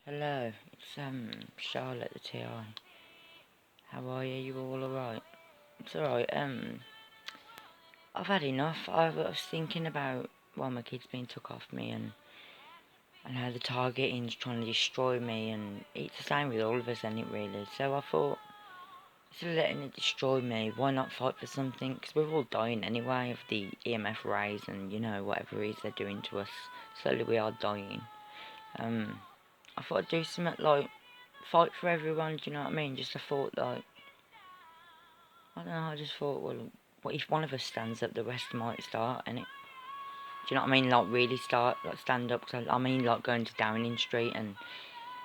Hello, it's Charlotte the TI. How are you? You all alright? It's alright. I've had enough. I was thinking about my kids being took off me and how the targeting's trying to destroy me, and it's the same with all of us, isn't it really? So I thought, instead of letting it destroy me, why not fight for something? Because we're all dying anyway of the EMF rays and whatever it is they're doing to us. Slowly we are dying. I thought I'd do something like fight for everyone, do you know what I mean? Just a thought like, I don't know, I just thought, well, what if one of us stands up, the rest might start, and it, do you know what I mean? Like really start, like stand up, cause I mean like going to Downing Street and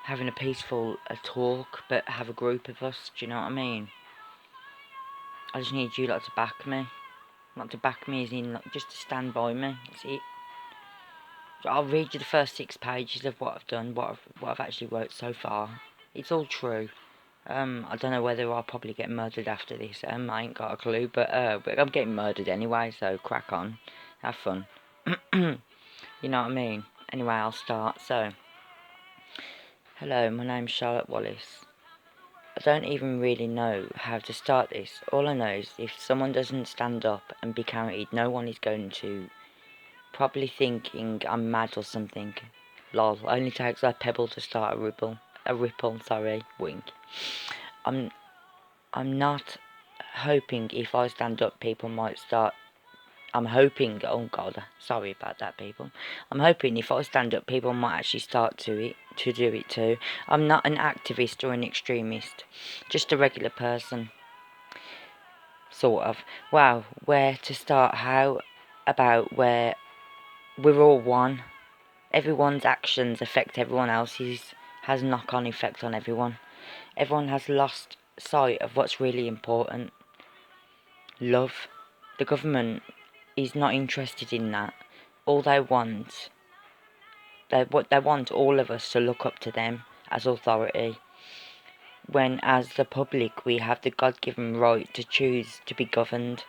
having a peaceful talk, but have a group of us, do you know what I mean? I just need you lot to back me. Not to back me as in, like, just to stand by me, that's it. I'll read you the first 6 pages of what I've done, what I've actually wrote so far. It's all true. I don't know whether I'll probably get murdered after this. I ain't got a clue, but I'm getting murdered anyway, so crack on. Have fun. You know what I mean? Anyway, I'll start. So, hello, my name's Charlotte Wallace. I don't even really know how to start this. All I know is if someone doesn't stand up and be counted, no one is going to probably thinking I'm mad or something. Lol, only takes a pebble to start a ripple. Sorry, wink. I'm not hoping if I stand up people might start. I'm hoping, oh god, sorry about that people. I'm hoping if I stand up people might actually start to do it too. I'm not an activist or an extremist, just a regular person. Sort of. Wow, where to start? How about where we're all one? Everyone's actions affect everyone else's, has knock-on effect on everyone. Everyone has lost sight of what's really important. Love. The government is not interested in that. All they want, they want all of us to look up to them as authority. When as the public we have the God-given right to choose to be governed.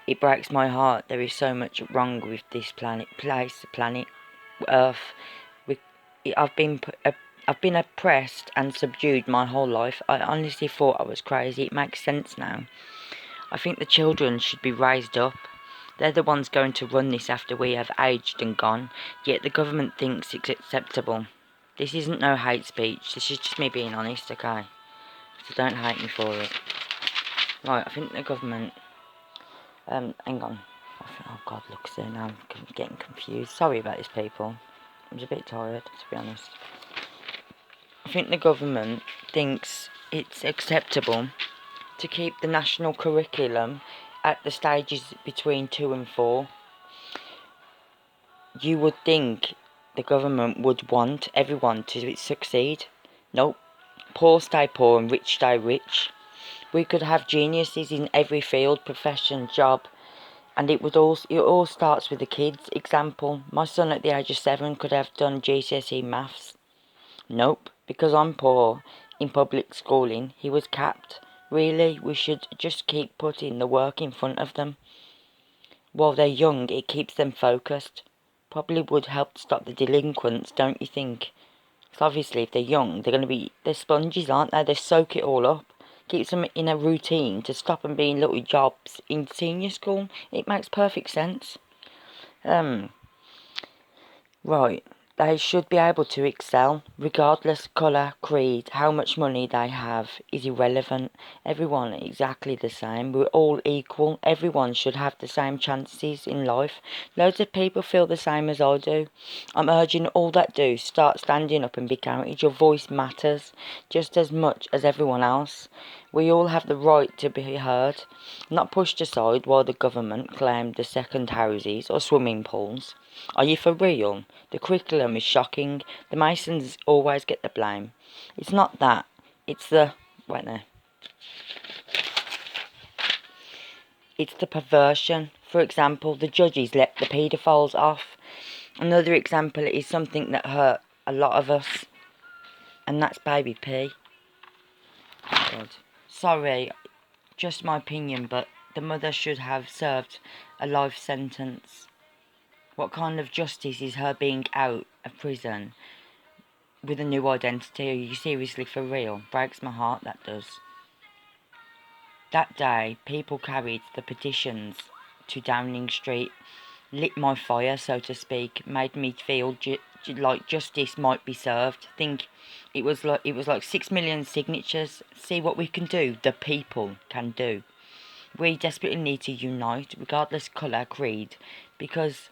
It breaks my heart. There is so much wrong with this planet, Earth. I've been oppressed and subdued my whole life. I honestly thought I was crazy. It makes sense now. I think the children should be raised up. They're the ones going to run this after we have aged and gone, yet the government thinks it's acceptable. This isn't no hate speech, this is just me being honest, okay? So don't hate me for it. Right, I think the government... hang on. Oh god, look, so now I'm getting confused. Sorry about this, people. I'm just a bit tired, to be honest. I think the government thinks it's acceptable to keep the national curriculum at the stages between 2 and 4. You would think the government would want everyone to succeed. Nope. Poor stay poor and rich stay rich. We could have geniuses in every field, profession, job, and it all starts with the kids. Example, my son at the age of 7 could have done GCSE maths. Nope, because I'm poor in public schooling, he was capped. Really, we should just keep putting the work in front of them. While they're young, it keeps them focused. Probably would help stop the delinquents, don't you think? Because obviously if they're young, they're sponges, aren't they? They soak it all up. Keeps them in a routine to stop them being little jobs in senior school. It makes perfect sense. Right. They should be able to excel, regardless colour, creed, how much money they have is irrelevant. Everyone is exactly the same. We're all equal. Everyone should have the same chances in life. Loads of people feel the same as I do. I'm urging all that do start standing up and be counted. Your voice matters just as much as everyone else. We all have the right to be heard, not pushed aside while the government claimed the second houses or swimming pools. Are you for real? The curriculum is shocking. The Masons always get the blame. It's not that. It's the... Wait there. It's the perversion. For example, the judges let the paedophiles off. Another example is something that hurt a lot of us. And that's baby P. God. Sorry, just my opinion, but the mother should have served a life sentence. What kind of justice is her being out of prison? with a new identity. Are you seriously for real? Breaks my heart, that does. That day, people carried the petitions to Downing Street, lit my fire, so to speak, made me feel like justice might be served. Think it was like 6 million signatures. See what we can do. The people can do. We desperately need to unite, regardless colour, creed, because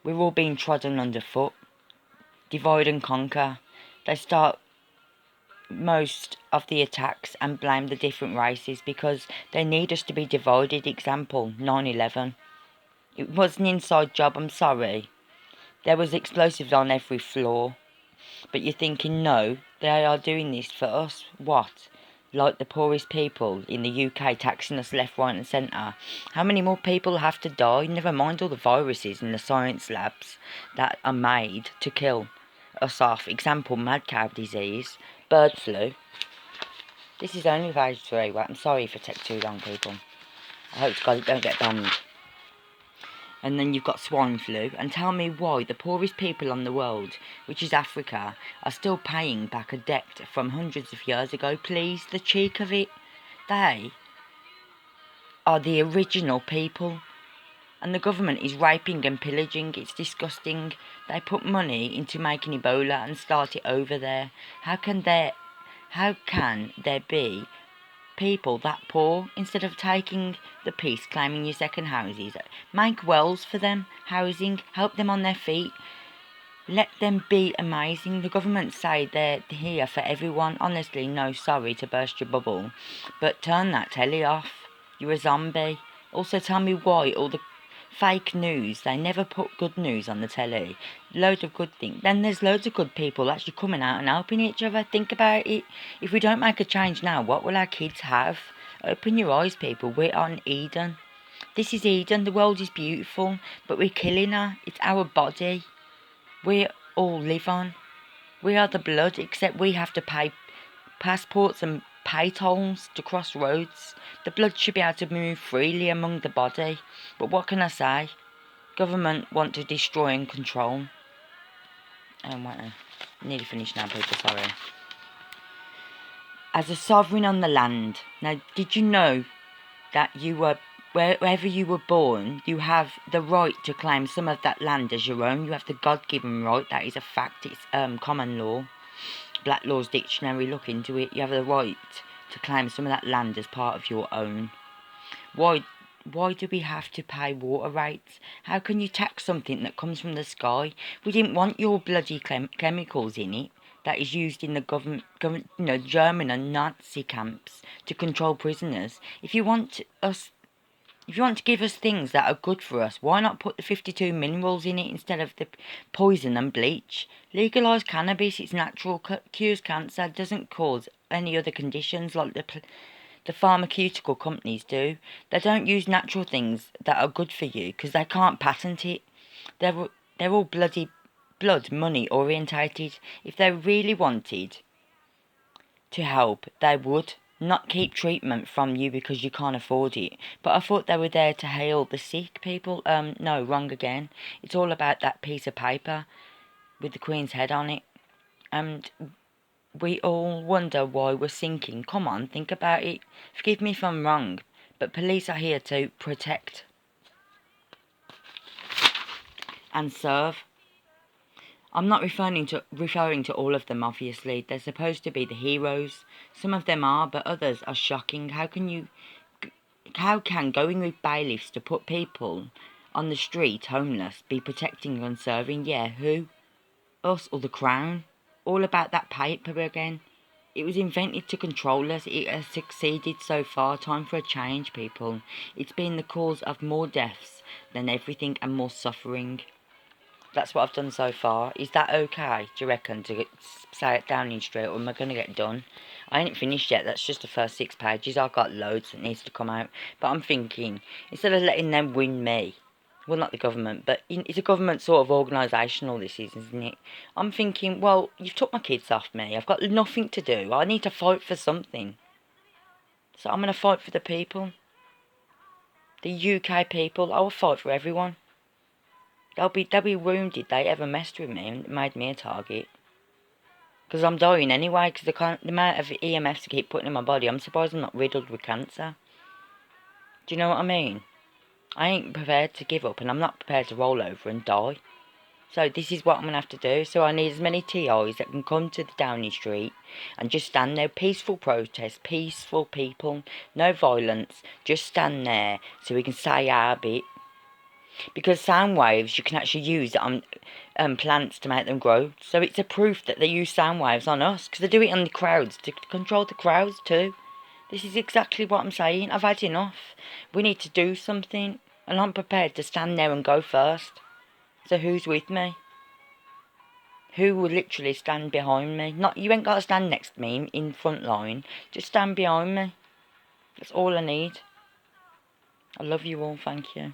we're all being trodden underfoot. Divide and conquer. They start most of the attacks and blame the different races because they need us to be divided. Example, 9/11. It was an inside job, I'm sorry. There was explosives on every floor. But you're thinking, no, they are doing this for us. What? Like the poorest people in the UK taxing us left, right and centre. How many more people have to die? Never mind all the viruses in the science labs that are made to kill us off. Example, mad cow disease, bird flu. This is only page 3. Well, I'm sorry if it takes too long, people. I hope to God it don't get banned. And then you've got swine flu. And tell me why the poorest people on the world, which is Africa, are still paying back a debt from hundreds of years ago, please. The cheek of it. They are the original people. And the government is raping and pillaging. It's disgusting. They put money into making Ebola and start it over there. How can there be people that poor? Instead of taking the piece, claiming your second houses, make wells for them, housing, help them on their feet, let them be amazing. The government say they're here for everyone. Honestly, no, sorry to burst your bubble, but turn that telly off. You're a zombie. Also, tell me why all the fake news, they never put good news on the telly. Loads of good things. Then there's loads of good people actually coming out and helping each other. Think about it. If we don't make a change now, what will our kids have? Open your eyes, people. We're on Eden. This is Eden. The world is beautiful, but we're killing her. It's our body. We all live on. We are the blood, except we have to pay passports and pay tolls to cross roads. The blood should be able to move freely among the body. But what can I say? Government want to destroy and control. Wait, nearly finished now, people, sorry. As a sovereign on the land. Now, did you know that wherever you were born, you have the right to claim some of that land as your own? You have the God-given right. That is a fact. It's common law. Black Law's Dictionary, look into it. You have the right to claim some of that land as part of your own. Why do we have to pay water rates? How can you tax something that comes from the sky? We didn't want your bloody chemicals in it that is used in the government, German and Nazi camps to control prisoners. If you want to give us things that are good for us, why not put the 52 minerals in it instead of the poison and bleach? Legalise cannabis, it's natural, cures cancer, doesn't cause any other conditions like the pharmaceutical companies do. They don't use natural things that are good for you because they can't patent it. They're all bloody blood money orientated. If they really wanted to help, they would not keep treatment from you because you can't afford it. But I thought they were there to heal the sick people. No, wrong again. It's all about that piece of paper with the Queen's head on it. And we all wonder why we're sinking. Come on, think about it. Forgive me if I'm wrong, but police are here to protect and serve. I'm not referring to all of them, obviously. They're supposed to be the heroes. Some of them are, but others are shocking. How can going with bailiffs to put people on the street, homeless, be protecting and serving? Yeah, who? Us or the Crown? All about that paper again. It was invented to control us. It has succeeded so far. Time for a change, people. It's been the cause of more deaths than everything and more suffering. That's what I've done so far. Is that okay, do you reckon, to say it down in straight, or am I going to get done? I ain't finished yet. That's just the first 6 pages. I've got loads that needs to come out. But I'm thinking, instead of letting them win me, well, not the government, but it's a government sort of organisation, all this is, isn't it? I'm thinking, well, you've took my kids off me. I've got nothing to do. I need to fight for something. So I'm going to fight for the people. The UK people. I will fight for everyone. They'll be wounded they ever messed with me and made me a target. Because I'm dying anyway, because the amount of EMFs I keep putting in my body, I'm surprised I'm not riddled with cancer. Do you know what I mean? I ain't prepared to give up, and I'm not prepared to roll over and die. So this is what I'm going to have to do. So I need as many TIs that can come to the Downing Street and just stand there. Peaceful protest, peaceful people, no violence. Just stand there so we can say our bit. Because sound waves you can actually use on plants to make them grow. So it's a proof that they use sound waves on us. Because they do it on the crowds to control the crowds too. This is exactly what I'm saying. I've had enough. We need to do something. And I'm prepared to stand there and go first. So who's with me? Who will literally stand behind me? Not, you ain't got to stand next to me in front line. Just stand behind me. That's all I need. I love you all. Thank you.